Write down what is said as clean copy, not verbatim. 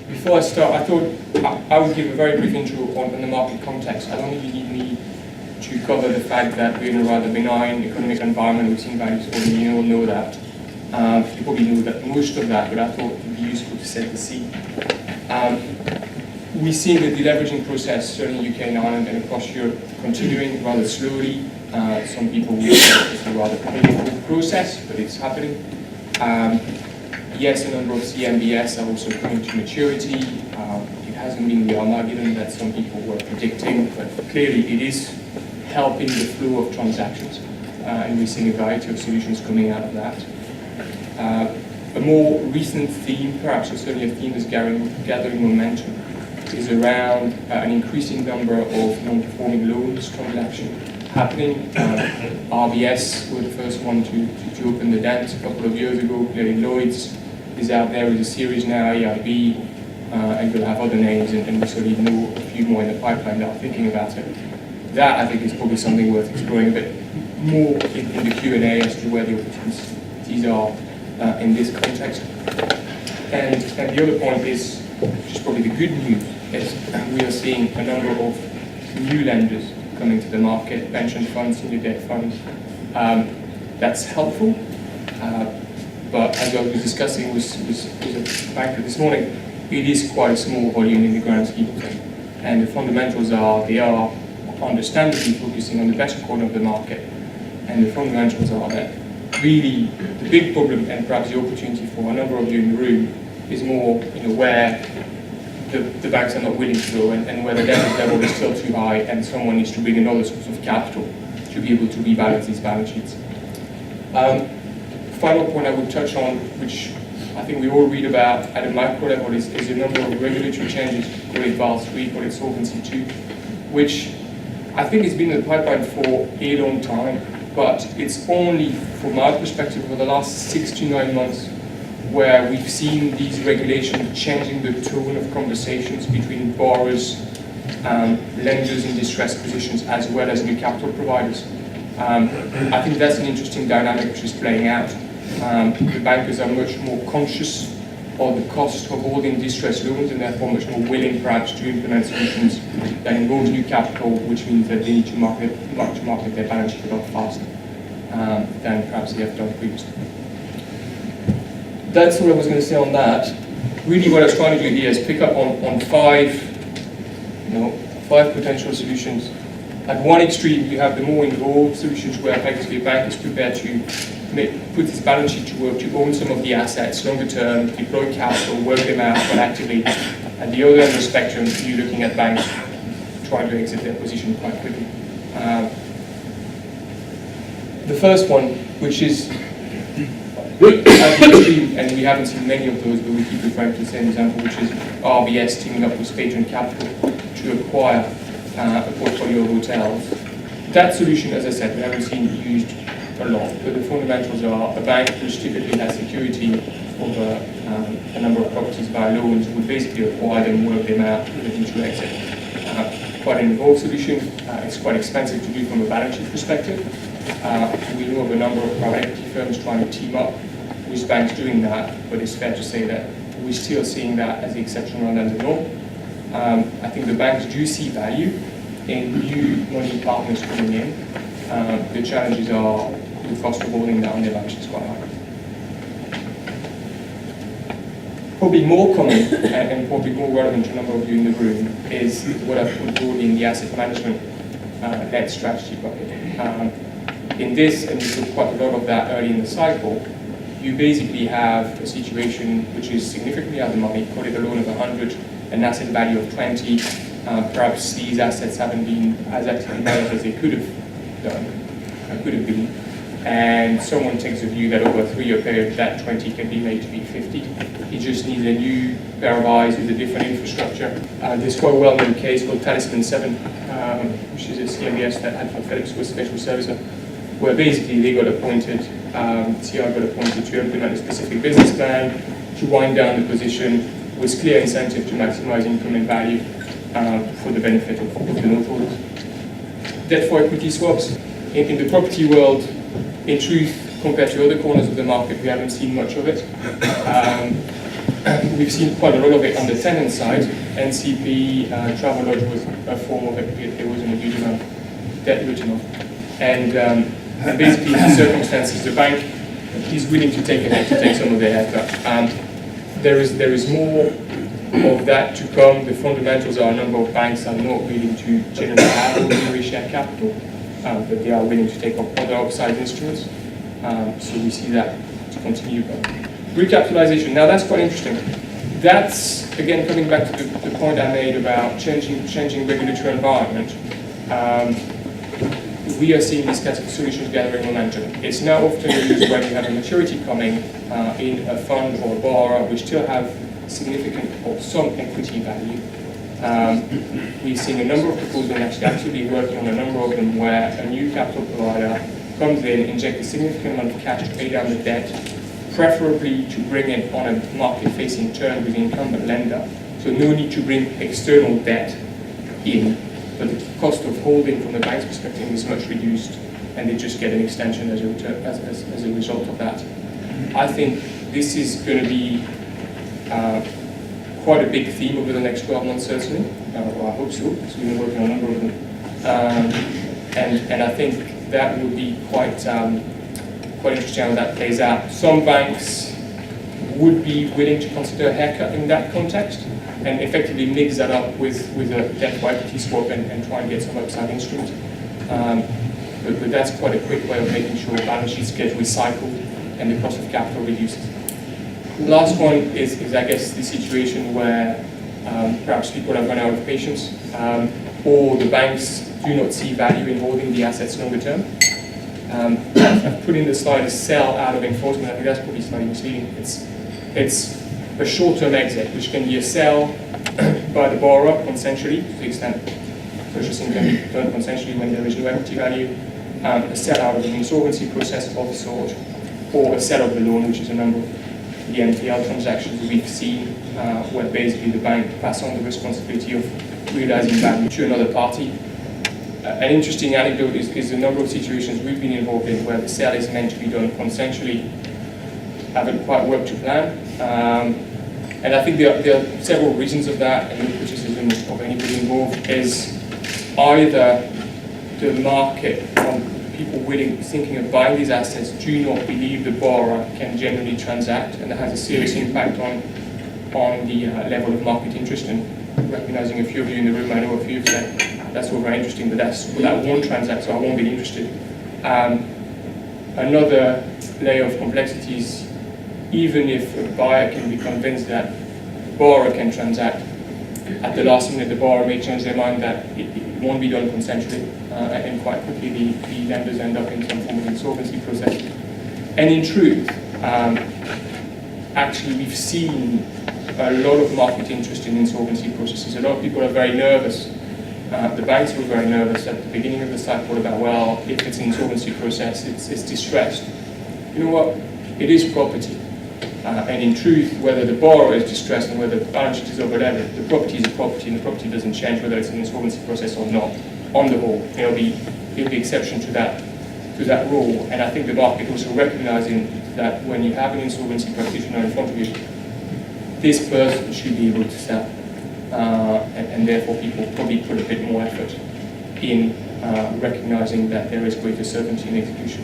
Before I start, I thought I would give a very brief intro on the market context. I don't think you need me to cover the fact that we're in a rather benign economic environment. We've seen values falling, you all know that. You probably know that most of that, but I thought it would be useful to set the scene. We're seeing the deleveraging process, certainly in the UK and Ireland and across Europe, continuing rather slowly. Some people will say it's a rather painful process, but it's happening. Yes, a number of CMBS are also coming to maturity. It hasn't been the Armageddon that some people were predicting, but clearly it is helping the flow of transactions, and we're seeing a variety of solutions coming out of that. A more recent theme, perhaps certainly a theme that's gathering momentum, is around an increasing number of non-performing loans transactions happening. RBS were the first one to open the dent a couple of years ago. Clearly Lloyds is out there with a series now, AIB, and we'll have other names, and we certainly know a few more in the pipeline that are thinking about it. That, I think, is probably something worth exploring a bit more in the Q&A as to where the opportunities are in this context. And the other point is, which is probably the good news, is we are seeing a number of new lenders coming to the market, pension funds, senior debt funds. That's helpful. But as I was discussing with a banker this morning, it is quite a small volume in the grand scheme of things. And the fundamentals are, they are understandably focusing on the better corner of the market. And the fundamentals are that really the big problem, and perhaps the opportunity for a number of you in the room, is more where the banks are not willing to go, and where the leverage level is still too high, and someone needs to bring another source of capital to be able to rebalance these balance sheets. Final point I would touch on, which I think we all read about at a macro level, is a number of regulatory changes, call it Basel III, call it Solvency II, which I think has been in the pipeline for a long time, but it's only, from my perspective, over the last 6 to 9 months, where we've seen these regulations changing the tone of conversations between borrowers, lenders in distressed positions, as well as new capital providers. I think that's an interesting dynamic which is playing out. The bankers are much more conscious of the cost of holding distressed loans, and therefore much more willing perhaps to implement solutions that involve new capital, which means that they need to market their balance sheet a lot faster than perhaps they have done previously. That's what I was going to say on that. Really what I was trying to do here is pick up on five potential solutions. At one extreme, you have the more involved solutions where effectively a bank is prepared to put its balance sheet to work, to own some of the assets longer term, deploy capital, work them out proactively. At the other end of the spectrum, you're looking at banks trying to exit their position quite quickly. The first one, which is at the extreme, and we haven't seen many of those, but we keep referring to the same example, which is RBS teaming up with Patron Capital to acquire a portfolio of hotels. That solution, as I said, we haven't seen used a lot, but the fundamentals are a bank which typically has security over a number of properties by loans would basically acquire them, work them out, looking to exit. Quite an involved solution. It's quite expensive to do from a balance sheet perspective. We know of a number of private equity firms trying to team up with banks doing that, but it's fair to say that we're still seeing that as the exception rather than the norm. I think the banks do see value in new money partners coming in. The challenges are the cost of holding down their balance sheets quite high. Probably more common and probably more relevant to a number of you in the room is what I've put broadly in the asset management led strategy bucket. In this, and we saw quite a lot of that early in the cycle, you basically have a situation which is significantly out of the money, call it a loan of 100, an asset value of 20. Perhaps these assets haven't been as actively managed as they could have been. And someone takes a view that over a 3-year period, that 20 can be made to be 50. It just needs a new pair of eyes with a different infrastructure. There's quite a well-known case called Talisman 7, which is a CMBS that Alpha Phillips was special servicer, where basically they got appointed, CR got appointed to implement a specific business plan, to wind down the position, with clear incentive to maximize income and value for the benefit of the noteholders. Debt for equity swaps. In the property world, in truth, compared to other corners of the market, we haven't seen much of it. we've seen quite a lot of it on the tenant side. NCP, Travelodge was a form of it. There wasn't a huge amount of debt written off. And basically, in the circumstances, the bank is willing to take a hit, to take some of their haircut. There is more of that to come. The fundamentals are a number of banks are not willing to generally have ordinary share capital, but they are willing to take up other upside instruments. So we see that to continue. Recapitalization, now that's quite interesting. That's, again, coming back to the point I made about changing regulatory environment. We are seeing these kinds of solutions gathering momentum. It's now often used when you have a maturity coming in a fund or a borrower which still have significant or some equity value. We've seen a number of proposals and actually actively working on a number of them where a new capital provider comes in, injects a significant amount of cash to pay down the debt, preferably to bring it on a market-facing term with the incumbent lender. So no need to bring external debt in, but the cost of holding from the bank's perspective is much reduced, and they just get an extension as a result of that. I think this is going to be quite a big theme over the next 12 months, certainly. Well, I hope so, because we've been working on a number of them. And I think that will be quite interesting how that plays out. Some banks would be willing to consider a haircut in that context and effectively mix that up with a debt by equity swap and try and get some upside instrument. But that's quite a quick way of making sure balance sheets get recycled and the cost of capital reduces. Last one is I guess, the situation where perhaps people have run out of patience or the banks do not see value in holding the assets longer term. I've put in the slide a sell out of enforcement. I think that's probably slightly misleading. It's a short-term exit, which can be a sell by the borrower consensually, to the extent purchasing can be done consensually when there is no equity value, a sell out of an insolvency process of a sort, or a sell of the loan, which is a number of the NPL transactions we've seen, where basically the bank pass on the responsibility of realizing value to another party. An interesting anecdote is the number of situations we've been involved in where the sale is meant to be done consensually, haven't quite worked to plan. And I think there are several reasons of that, and the criticism of anybody involved is either the market from people thinking of buying these assets do not believe the borrower can generally transact, and that has a serious impact on the level of market interest. And recognizing a few of you in the room, I know a few of them, that's all very interesting, but that won't transact, so I won't be interested. Another layer of complexity is even if a buyer can be convinced that the borrower can transact, at the last minute the borrower may change their mind that it won't be done consensually, and quite quickly the lenders end up in some form of insolvency process. And in truth, actually we've seen a lot of market interest in insolvency processes. A lot of people are very nervous. The banks were very nervous at the beginning of the cycle about, well, if it's an insolvency process, it's distressed. You know what? It is property. And in truth, whether the borrower is distressed and whether the balance sheet is or whatever, the property is a property and the property doesn't change whether it's an insolvency process or not. On the whole, there'll be exception to that rule. And I think the market also recognizing that when you have an insolvency practitioner in front of you, this person should be able to sell. And therefore people probably put a bit more effort in recognizing that there is greater certainty in execution.